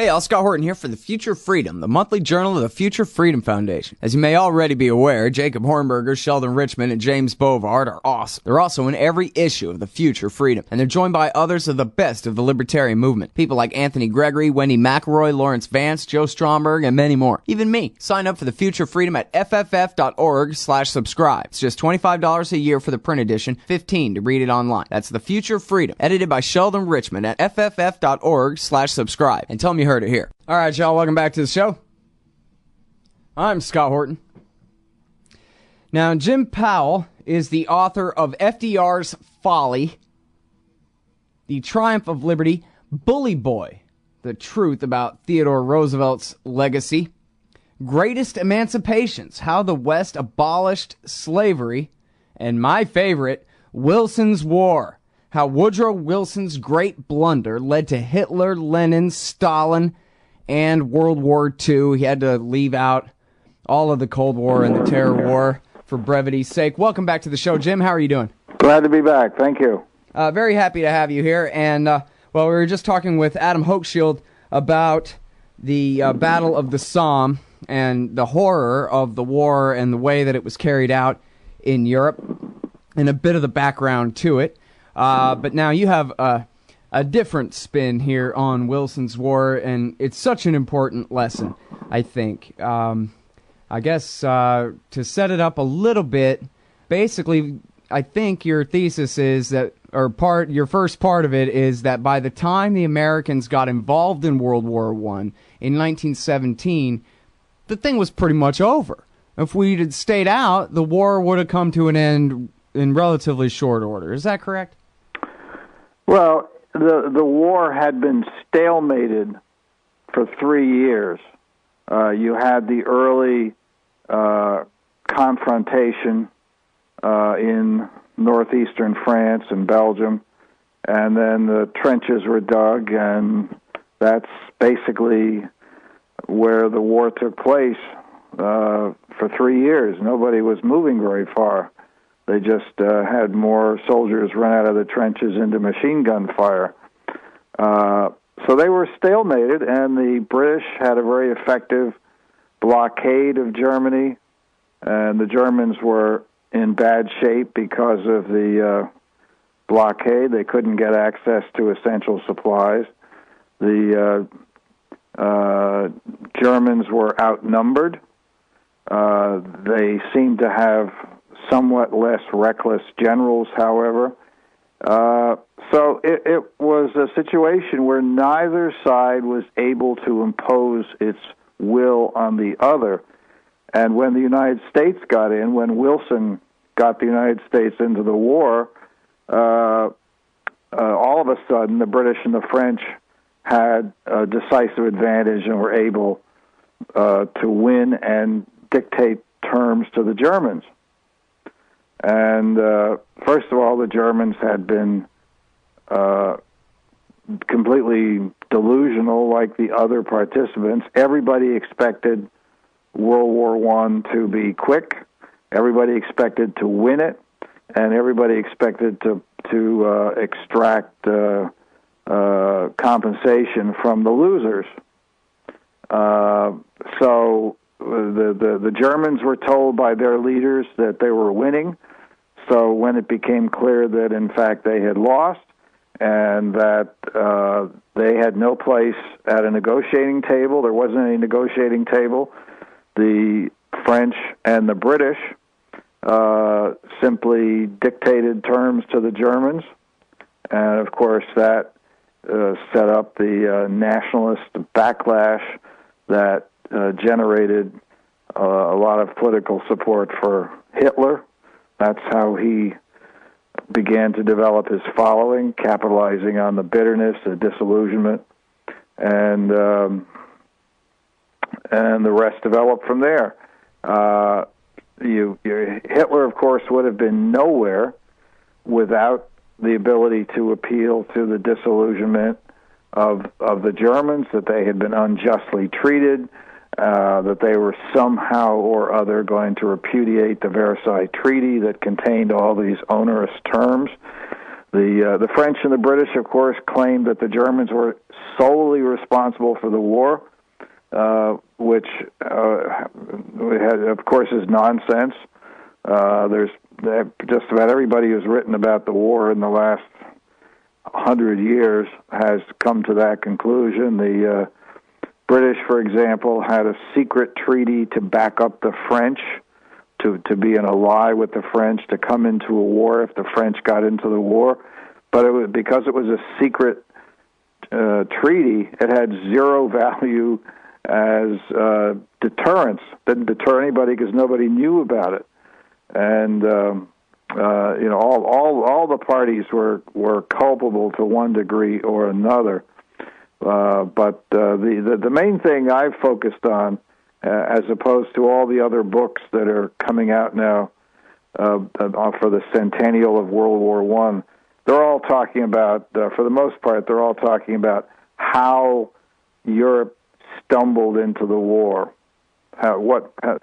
Hey, all, Scott Horton here for the Future Freedom, the monthly journal of the Future Freedom Foundation. As you may already be aware, Jacob Hornberger, Sheldon Richman, and James Bovard are awesome. They're also in every issue of the Future Freedom, and they're joined by others of the best of the libertarian movement. People like Anthony Gregory, Wendy McElroy, Lawrence Vance, Joe Stromberg, and many more. Even me. Sign up for the Future Freedom at fff.org/subscribe. It's just $25 a year for the print edition, $15 to read it online. That's the Future Freedom, edited by Sheldon Richman at fff.org/subscribe. And tell me you heard it here. All right, y'all, welcome back to the show. I'm Scott Horton. Now, Jim Powell is the author of FDR's Folly, The Triumph of Liberty, Bully Boy, The Truth About Theodore Roosevelt's Legacy, Greatest Emancipations, How the West Abolished Slavery, and my favorite, Wilson's War, How Woodrow Wilson's great blunder led to Hitler, Lenin, Stalin, and World War II. He had to leave out all of the Cold War and the Terror War for brevity's sake. Welcome back to the show, Jim. How are you doing? Glad to be back. Thank you. Very happy to have you here. And, well, we were just talking with Adam Hochschild about the Battle of the Somme and the horror of the war and the way that it was carried out in Europe and a bit of the background to it. But now you have a different spin here on Wilson's War, and it's such an important lesson, I think. I guess to set it up a little bit, basically, I think your thesis is that, your first part of it is that by the time the Americans got involved in World War I in 1917, the thing was pretty much over. If we had stayed out, the war would have come to an end in relatively short order. Is that correct? Well, the war had been stalemated for 3 years. You had the early confrontation in northeastern France and Belgium, and then the trenches were dug, and that's basically where the war took place for 3 years. Nobody was moving very far. They just had more soldiers run out of the trenches into machine gun fire. So they were stalemated, and the British had a very effective blockade of Germany, and the Germans were in bad shape because of the blockade. They couldn't get access to essential supplies. The Germans were outnumbered. They seemed to have somewhat less reckless generals, however. So it was a situation where neither side was able to impose its will on the other. And when the United States got in, when Wilson got the United States into the war, all of a sudden the British and the French had a decisive advantage and were able to win and dictate terms to the Germans. And first of all, the Germans had been completely delusional like the other participants. Everybody expected World War I to be quick. Everybody expected to win it, and everybody expected to extract compensation from the losers. So the Germans were told by their leaders that they were winning. So when it became clear that, in fact, they had lost and that they had no place at a negotiating table, there wasn't any negotiating table, the French and the British simply dictated terms to the Germans. And, of course, that set up the nationalist backlash that generated a lot of political support for Hitler. That's how he began to develop his following, capitalizing on the bitterness, the disillusionment, and the rest developed from there. Hitler, of course, would have been nowhere without the ability to appeal to the disillusionment of the Germans, that they had been unjustly treated, that they were somehow or other going to repudiate the Versailles Treaty that contained all these onerous terms. The French and the British, of course, claimed that the Germans were solely responsible for the war, which of course, is nonsense. There's just about everybody who's written about the war in the last 100 years has come to that conclusion. The British, for example, had a secret treaty to back up the French, to be an ally with the French, to come into a war if the French got into the war. But because it was a secret treaty, it had zero value as deterrence. Didn't deter anybody because nobody knew about it. And all the parties were culpable to one degree or another. But the main thing I've focused on, as opposed to all the other books that are coming out now for the centennial of World War I, they're all talking about, for the most part, they're all talking about how Europe stumbled into the war. How did they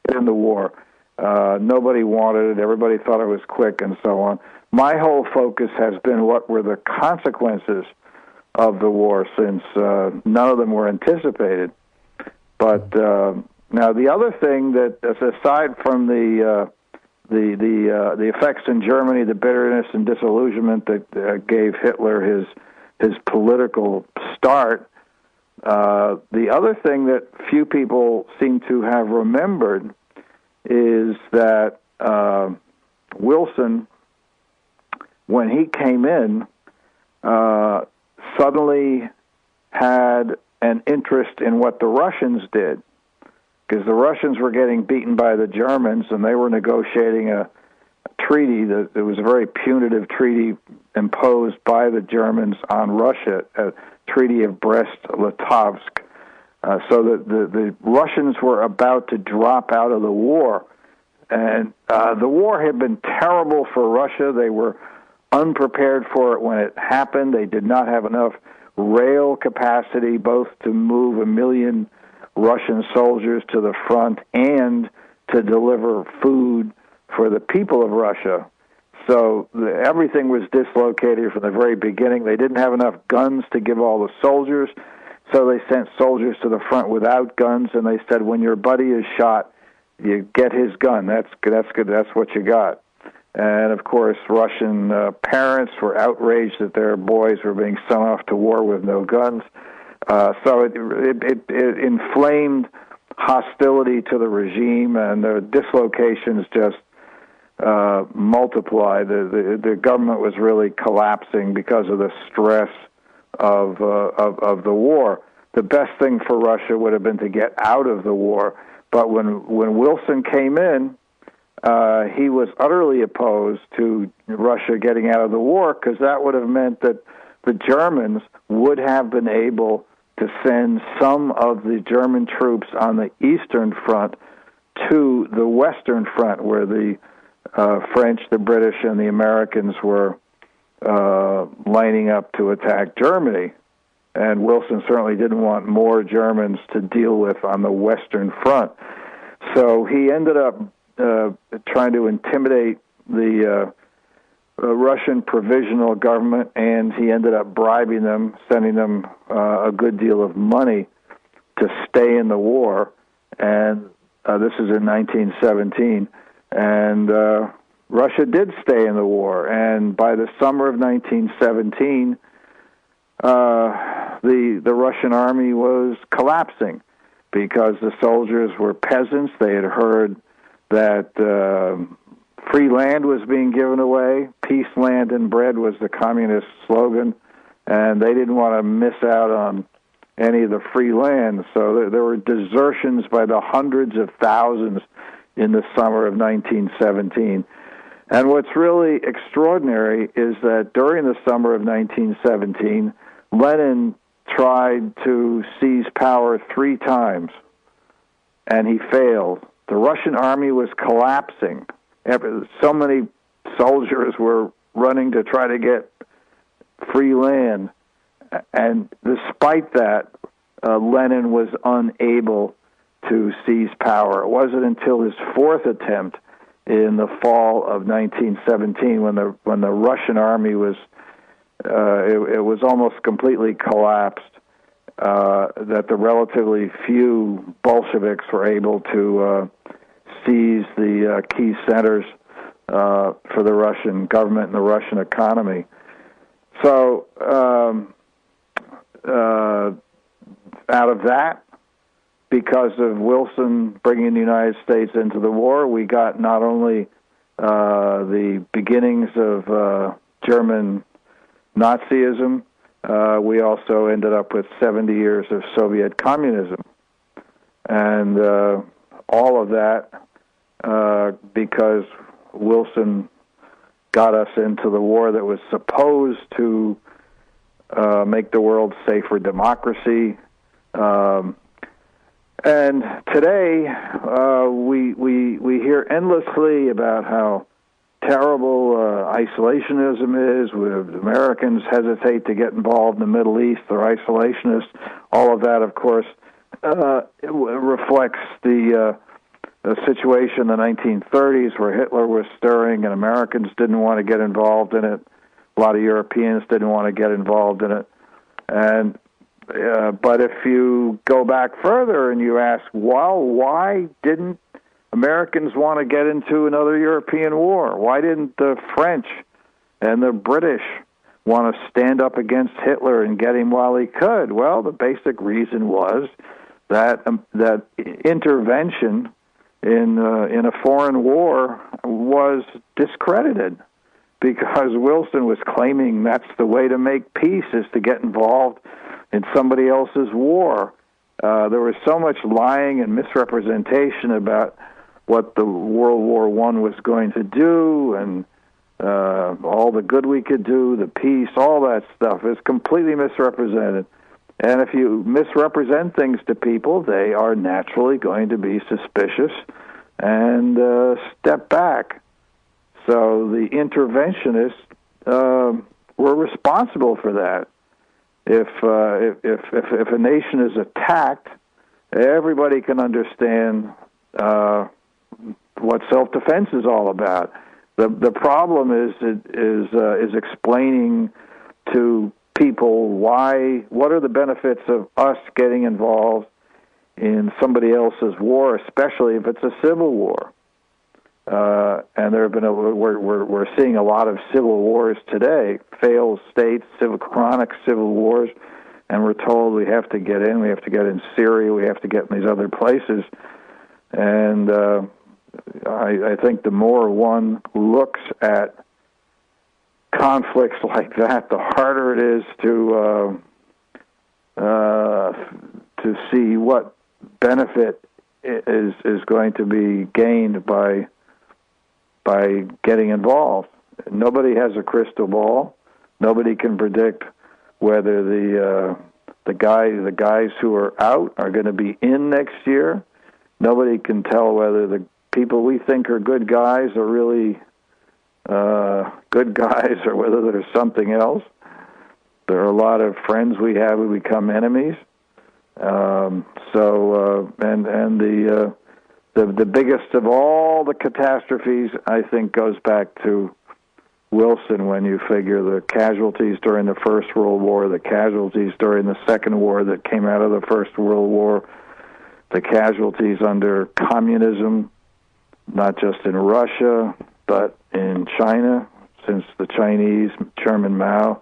get in the war? Nobody wanted it. Everybody thought it was quick, and so on. My whole focus has been what were the consequences of the war, since none of them were anticipated. But now the other thing that, aside from the effects in Germany, the bitterness and disillusionment that gave Hitler his political start, the other thing that few people seem to have remembered is that Wilson, when he came in, suddenly had an interest in what the Russians did, because the Russians were getting beaten by the Germans, and they were negotiating a treaty that it was a very punitive treaty imposed by the Germans on Russia, a Treaty of Brest-Litovsk. So that the Russians were about to drop out of the war. And the war had been terrible for Russia. They were unprepared for it when it happened. They did not have enough rail capacity both to move 1 million Russian soldiers to the front and to deliver food for the people of Russia. So everything was dislocated from the very beginning. They didn't have enough guns to give all the soldiers, so they sent soldiers to the front without guns, and they said, when your buddy is shot, you get his gun. That's good. That's what you got. And, of course, Russian parents were outraged that their boys were being sent off to war with no guns. So it inflamed hostility to the regime, and the dislocations just multiplied. The government was really collapsing because of the stress of the war. The best thing for Russia would have been to get out of the war. But when Wilson came in, he was utterly opposed to Russia getting out of the war, because that would have meant that the Germans would have been able to send some of the German troops on the Eastern Front to the Western Front, where the French, the British, and the Americans were lining up to attack Germany. And Wilson certainly didn't want more Germans to deal with on the Western Front. So he ended up trying to intimidate the Russian provisional government, and he ended up bribing them, sending them a good deal of money to stay in the war. And this is in 1917. And Russia did stay in the war. And by the summer of 1917, the Russian army was collapsing, because the soldiers were peasants. They had heard that free land was being given away. Peace, land, and bread was the communist slogan, and they didn't want to miss out on any of the free land. So there were desertions by the hundreds of thousands in the summer of 1917. And what's really extraordinary is that during the summer of 1917, Lenin tried to seize power 3 times, and he failed. The Russian army was collapsing. So many soldiers were running to try to get free land, and despite that, Lenin was unable to seize power. It wasn't until his 4th attempt in the fall of 1917 when the Russian army was it was almost completely collapsed. That the relatively few Bolsheviks were able to seize the key centers for the Russian government and the Russian economy. So out of that, because of Wilson bringing the United States into the war, we got not only the beginnings of German Nazism, we also ended up with 70 years of Soviet communism. And all of that because Wilson got us into the war that was supposed to make the world safe for democracy. And today, we hear endlessly about how terrible isolationism is. Americans hesitate to get involved in the Middle East. They're isolationists. All of that, of course, reflects the situation in the 1930s where Hitler was stirring and Americans didn't want to get involved in it. A lot of Europeans didn't want to get involved in it. And but if you go back further and you ask, well, why didn't Americans want to get into another European war? Why didn't the French and the British want to stand up against Hitler and get him while he could? Well, the basic reason was that that intervention in a foreign war was discredited, because Wilson was claiming that's the way to make peace, is to get involved in somebody else's war. There was so much lying and misrepresentation about what the World War I was going to do, and all the good we could do, the peace, all that stuff is completely misrepresented. And if you misrepresent things to people, they are naturally going to be suspicious and step back. So the interventionists were responsible for that. If a nation is attacked, everybody can understand what self-defense is all about. The problem is explaining to people what are the benefits of us getting involved in somebody else's war, especially if it's a civil war. And there have been we're seeing a lot of civil wars today, failed states, chronic civil wars, and we're told we have to get in. We have to get in Syria. We have to get in these other places. And I think the more one looks at conflicts like that, the harder it is to see what benefit is going to be gained by getting involved. Nobody has a crystal ball. Nobody can predict whether the guys who are out are going to be in next year. Nobody can tell whether the people we think are good guys are really good guys, or whether there's something else. There are a lot of friends we have who become enemies. The biggest of all the catastrophes, I think, goes back to Wilson, when you figure the casualties during the First World War, the casualties during the Second War that came out of the First World War, the casualties under communism, not just in Russia, but in China, since the Chinese, Chairman Mao,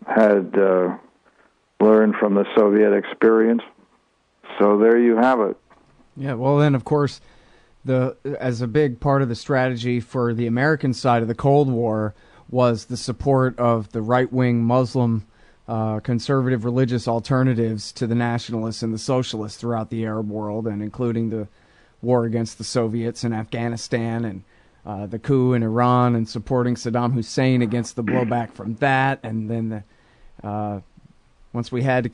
had learned from the Soviet experience. So there you have it. Yeah, well, then, of course, as a big part of the strategy for the American side of the Cold War was the support of the right-wing Muslim conservative religious alternatives to the nationalists and the socialists throughout the Arab world, and including the war against the Soviets in Afghanistan and the coup in Iran, and supporting Saddam Hussein against the blowback from that. And then once we had,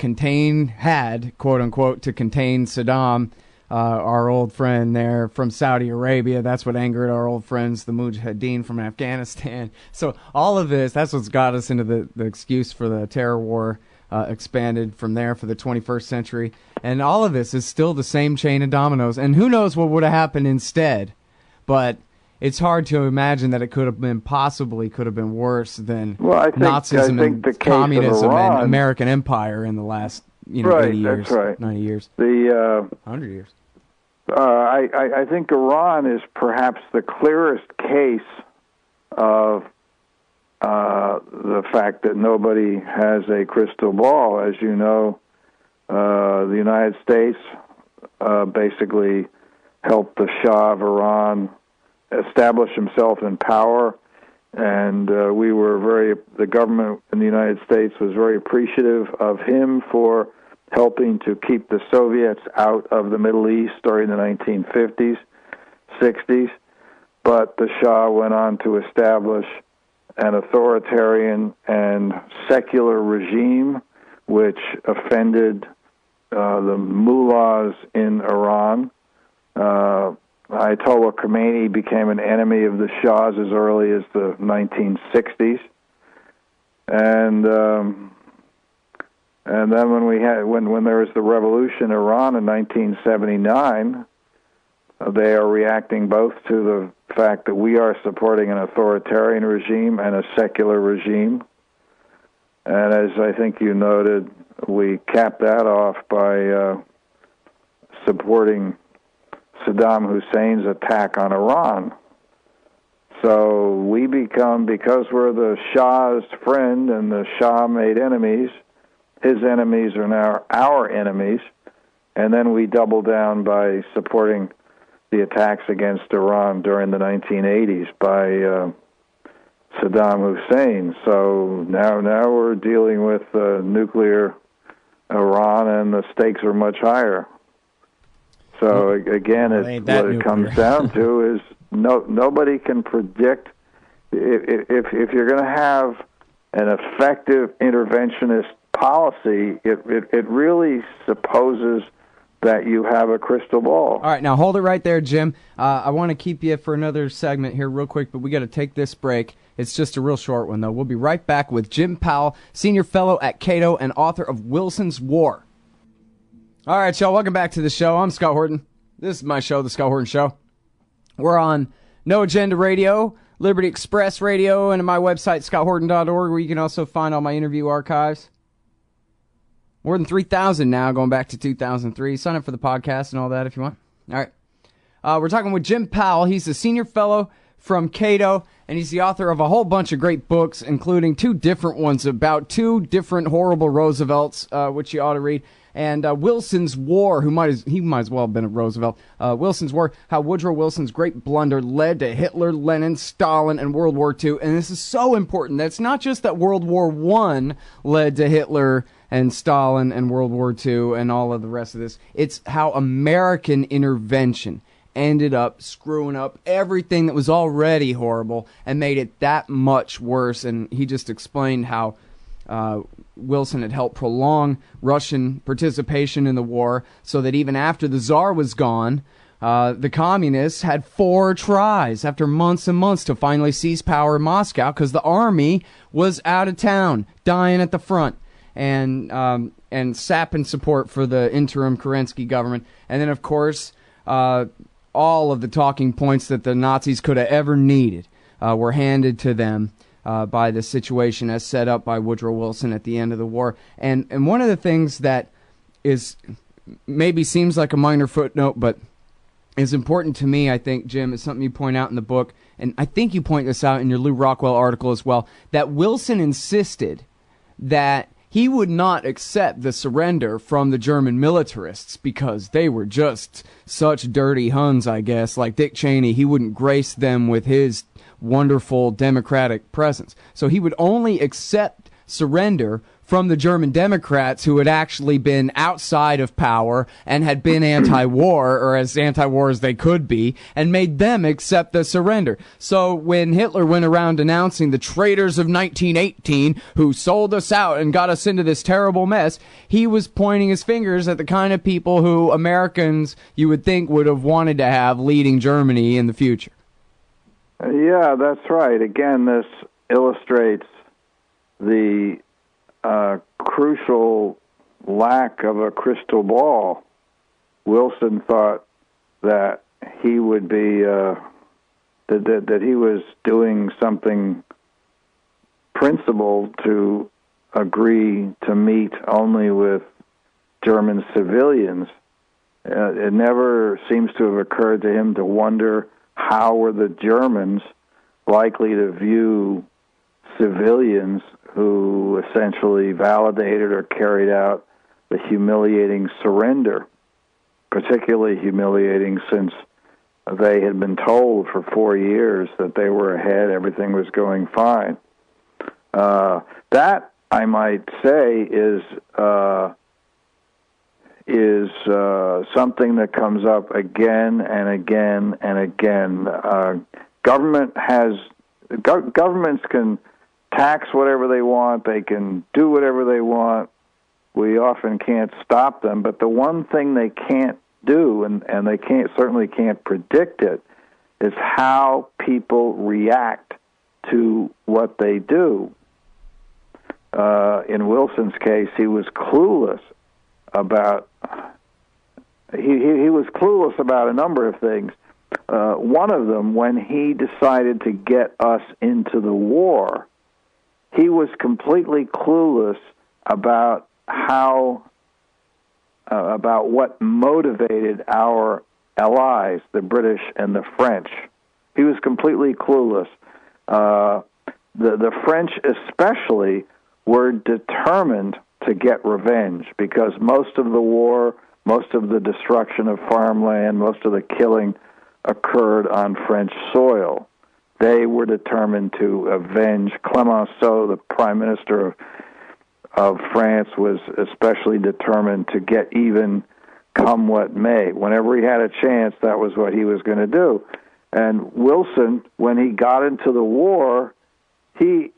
quote-unquote, to contain Saddam, our old friend there from Saudi Arabia, that's what angered our old friends, the Mujahideen from Afghanistan. So all of this, that's what's got us into the excuse for the terror war, expanded from there for the 21st century. And all of this is still the same chain of dominoes. And who knows what would have happened instead. but it's hard to imagine that it could have been worse than Nazism and communism and American empire in the last 80 years, that's right. 90 years, 100 years. I think Iran is perhaps the clearest case of the fact that nobody has a crystal ball. As you know, the United States basically helped the Shah of Iran establish himself in power, and the government in the United States was very appreciative of him for helping to keep the Soviets out of the Middle East during the 1950s, 60s. But the Shah went on to establish an authoritarian and secular regime which offended the mullahs in Iran. Ayatollah Khomeini became an enemy of the Shahs as early as the 1960s, and then when there was the revolution in Iran in 1979, they are reacting both to the fact that we are supporting an authoritarian regime and a secular regime. And as I think you noted, we capped that off by supporting Saddam Hussein's attack on Iran. So we become, because we're the Shah's friend and the Shah made enemies, his enemies are now our enemies, and then we double down by supporting the attacks against Iran during the 1980s by Saddam Hussein. So now we're dealing with nuclear Iran, and the stakes are much higher. So again, what it comes down to is nobody can predict if you're going to have an effective interventionist policy. It really supposes that you have a crystal ball. All right, now hold it right there, Jim. I want to keep you for another segment here real quick, but we got to take this break. It's just a real short one, though. We'll be right back with Jim Powell, senior fellow at Cato and author of Wilson's War. All right, y'all, welcome back to the show. I'm Scott Horton. This is my show, The Scott Horton Show. We're on No Agenda Radio, Liberty Express Radio, and my website, scotthorton.org, where you can also find all my interview archives. More than 3,000 now, going back to 2003. Sign up for the podcast and all that if you want. All right. We're talking with Jim Powell. He's a senior fellow from Cato, and he's the author of a whole bunch of great books, including two different ones about two different horrible Roosevelts, which you ought to read. And Wilson's War, he might as well have been a Roosevelt. Wilson's War, how Woodrow Wilson's great blunder led to Hitler, Lenin, Stalin, and World War II. And this is so important. That's not just that World War I led to Hitler and Stalin and World War II and all of the rest of this. It's how American intervention ended up screwing up everything that was already horrible and made it that much worse. And he just explained how Wilson had helped prolong Russian participation in the war so that even after the Tsar was gone, the communists had 4 tries after months and months to finally seize power in Moscow because the army was out of town, dying at the front, and sapping support for the interim Kerensky government. And then, of course, all of the talking points that the Nazis could have ever needed were handed to them by the situation as set up by Woodrow Wilson at the end of the war. And one of the things that is maybe seems like a minor footnote, but is important to me, I think, Jim, is something you point out in the book, and I think you point this out in your Lou Rockwell article as well, that Wilson insisted that he would not accept the surrender from the German militarists because they were just such dirty Huns, I guess, like Dick Cheney. He wouldn't grace them with his wonderful democratic presence. So he would only accept surrender from the German Democrats who had actually been outside of power and had been anti-war, or as anti-war as they could be, and made them accept the surrender. So when Hitler went around denouncing the traitors of 1918 who sold us out and got us into this terrible mess, he was pointing his fingers at the kind of people who Americans, you would think, would have wanted to have leading Germany in the future. Yeah, that's right. Again, this illustrates the crucial lack of a crystal ball. Wilson thought that he would be that he was doing something principled to agree to meet only with German civilians. It never seems to have occurred to him to wonder how were the Germans likely to view civilians who essentially validated or carried out the humiliating surrender, particularly humiliating since they had been told for 4 years that they were ahead, everything was going fine. That, I might say, is something that comes up again and again and again. Governments can tax whatever they want, they can do whatever they want. We often can't stop them, but the one thing they can't do, and they certainly can't predict it, is how people react to what they do. In Wilson's case, he was clueless about he was clueless about a number of things. One of them, when he decided to get us into the war, he was completely clueless about about what motivated our allies, the British and the French. He was completely clueless. The French especially were determined to get revenge because most of the war, most of the destruction of farmland, most of the killing occurred on French soil. They were determined to avenge. Clemenceau, the prime minister of France, was especially determined to get even come what may. Whenever he had a chance, that was what he was going to do. And Wilson, when he got into the war, he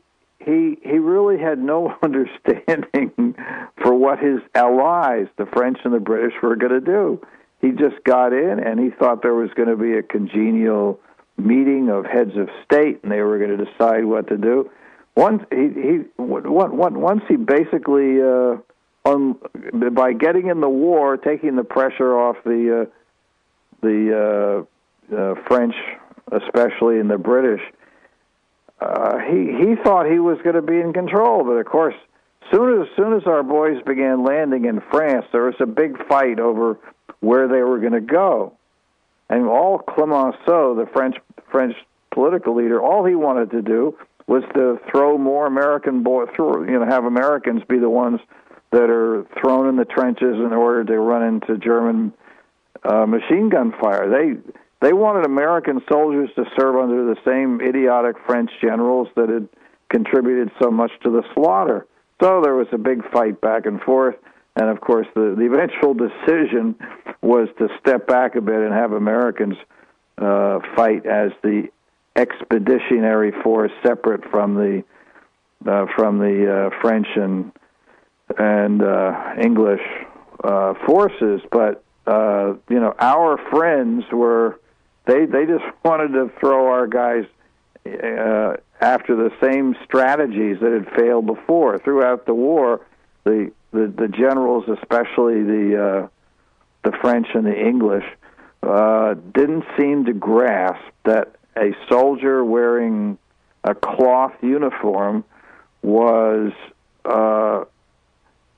really had no understanding for what his allies, the French and the British, were going to do. He just got in, and he thought there was going to be a congenial meeting of heads of state, and they were going to decide what to do. Once he basically, by getting in the war, taking the pressure off the French, especially, and the British, he thought he was going to be in control. But of course, soon as our boys began landing in France, there was a big fight over where they were going to go. And all Clemenceau, the French political leader, all he wanted to do was to throw more American have Americans be the ones that are thrown in the trenches in order to run into German machine gun fire. They wanted American soldiers to serve under the same idiotic French generals that had contributed so much to the slaughter. So there was a big fight back and forth, and of course the eventual decision was to step back a bit and have Americans fight as the expeditionary force, separate from the French and English forces. But our friends were they just wanted to throw our guys after the same strategies that had failed before throughout the war. The generals, especially the French and the English, didn't seem to grasp that a soldier wearing a cloth uniform was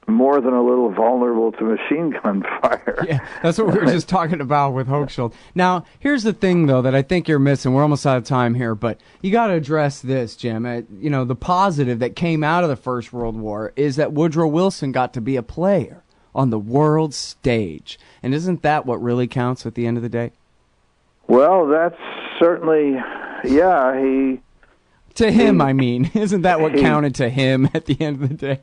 more than a little vulnerable to machine gun fire. Yeah, that's what we were just talking about with Hochschild. Now, here's the thing, though, that I think you're missing. We're almost out of time here, but you got to address this, Jim. The positive that came out of the First World War is that Woodrow Wilson got to be a player on the world stage. And isn't that what really counts at the end of the day? Well, that's certainly, yeah, To him, I mean. Isn't that what counted to him at the end of the day?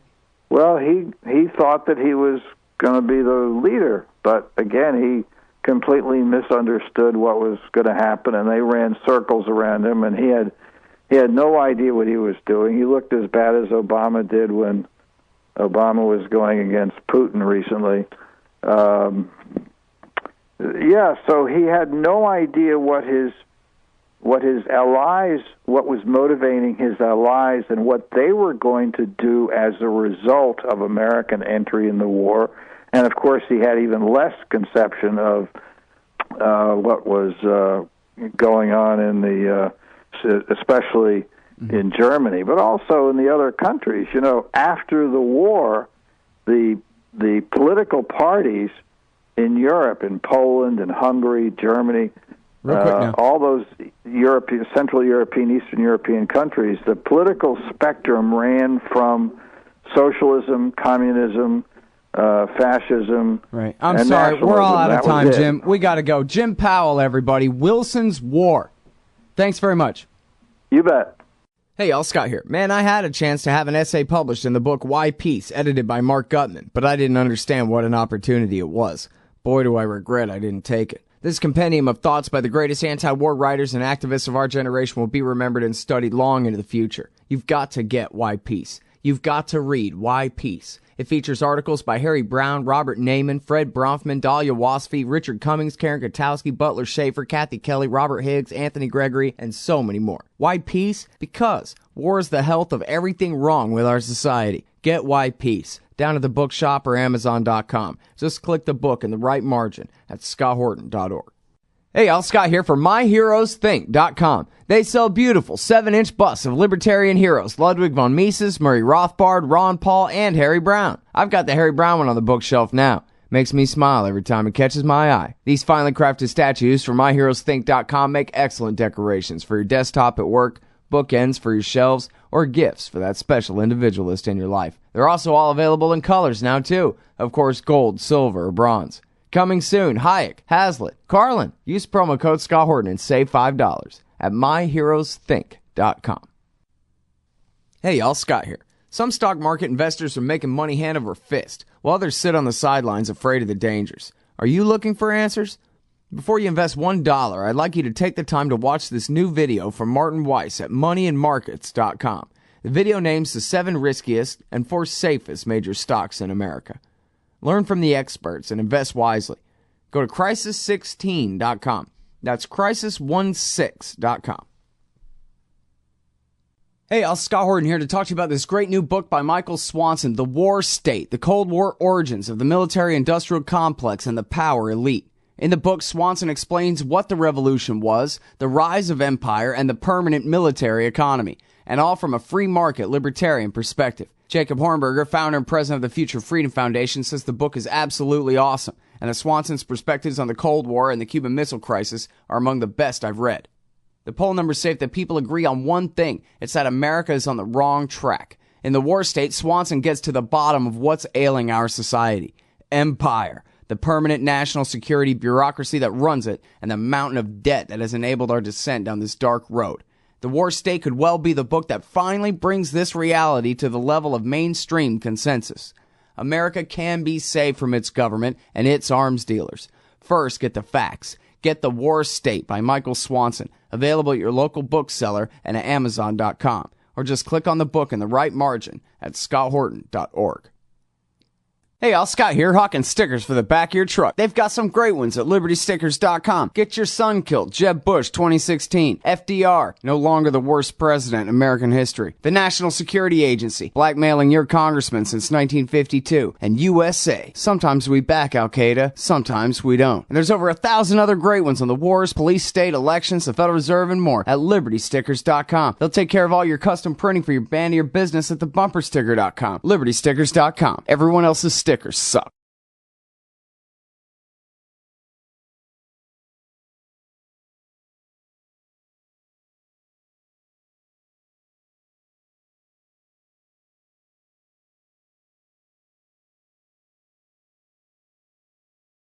Well, he thought that he was going to be the leader, but again, he completely misunderstood what was going to happen, and they ran circles around him, and he had no idea what he was doing. He looked as bad as Obama did when Obama was going against Putin recently. So he had no idea what his allies, what was motivating his allies, and what they were going to do as a result of American entry in the war. And of course, he had even less conception of what was going on in especially in Germany, but also in the other countries. After the war, the political parties in Europe, in Poland, in Hungary, Germany, all those Central European, Eastern European countries, the political spectrum ran from socialism, communism, fascism. Right. I'm sorry, we're all out of time, Jim. We got to go. Jim Powell, everybody. Wilson's War. Thanks very much. You bet. Hey, y'all, Scott here. Man, I had a chance to have an essay published in the book Why Peace, edited by Mark Gutman, but I didn't understand what an opportunity it was. Boy, do I regret I didn't take it. This compendium of thoughts by the greatest anti-war writers and activists of our generation will be remembered and studied long into the future. You've got to get Why Peace. You've got to read Why Peace. It features articles by Harry Brown, Robert Naiman, Fred Bronfman, Dahlia Wasfy, Richard Cummings, Karen Kotowski, Butler Schaefer, Kathy Kelly, Robert Higgs, Anthony Gregory, and so many more. Why Peace? Because war is the health of everything wrong with our society. Get Why Peace. Down at the bookshop or Amazon.com. Just click the book in the right margin at scotthorton.org. Hey, y'all, Scott here for MyHeroesThink.com. They sell beautiful 7-inch busts of libertarian heroes, Ludwig von Mises, Murray Rothbard, Ron Paul, and Harry Brown. I've got the Harry Brown one on the bookshelf now. Makes me smile every time it catches my eye. These finely crafted statues from MyHeroesThink.com make excellent decorations for your desktop at work, bookends for your shelves, or gifts for that special individualist in your life. They're also all available in colors now, too. Of course, gold, silver, or bronze. Coming soon, Hayek, Hazlitt, Carlin. Use promo code Scott Horton and save $5 at MyHeroesThink.com. Hey, y'all, Scott here. Some stock market investors are making money hand over fist, while others sit on the sidelines afraid of the dangers. Are you looking for answers? Before you invest $1, I'd like you to take the time to watch this new video from Martin Weiss at moneyandmarkets.com. The video names the 7 riskiest and 4 safest major stocks in America. Learn from the experts and invest wisely. Go to crisis16.com. That's crisis16.com. Hey, I'm Scott Horton here to talk to you about this great new book by Michael Swanson, The War State, The Cold War Origins of the Military-Industrial Complex and the Power Elite. In the book, Swanson explains what the revolution was, the rise of empire, and the permanent military economy, and all from a free market libertarian perspective. Jacob Hornberger, founder and president of the Future Freedom Foundation, says the book is absolutely awesome, and that Swanson's perspectives on the Cold War and the Cuban Missile Crisis are among the best I've read. The poll numbers say that people agree on one thing. It's that America is on the wrong track. In The War State, Swanson gets to the bottom of what's ailing our society. Empire, the permanent national security bureaucracy that runs it, and the mountain of debt that has enabled our descent down this dark road. The War State could well be the book that finally brings this reality to the level of mainstream consensus. America can be saved from its government and its arms dealers. First, get the facts. Get The War State by Michael Swanson, available at your local bookseller and at Amazon.com. Or just click on the book in the right margin at scotthorton.org. Hey, y'all, Scott here, hawking stickers for the back of your truck. They've got some great ones at libertystickers.com. Get your son killed, Jeb Bush 2016. FDR, no longer the worst president in American history. The National Security Agency, blackmailing your congressman since 1952. And USA, sometimes we back Al-Qaeda, sometimes we don't. And there's over 1,000 other great ones on the wars, police, state, elections, the Federal Reserve, and more at libertystickers.com. They'll take care of all your custom printing for your band or your business at thebumpersticker.com. libertystickers.com. Everyone else's stickers suck.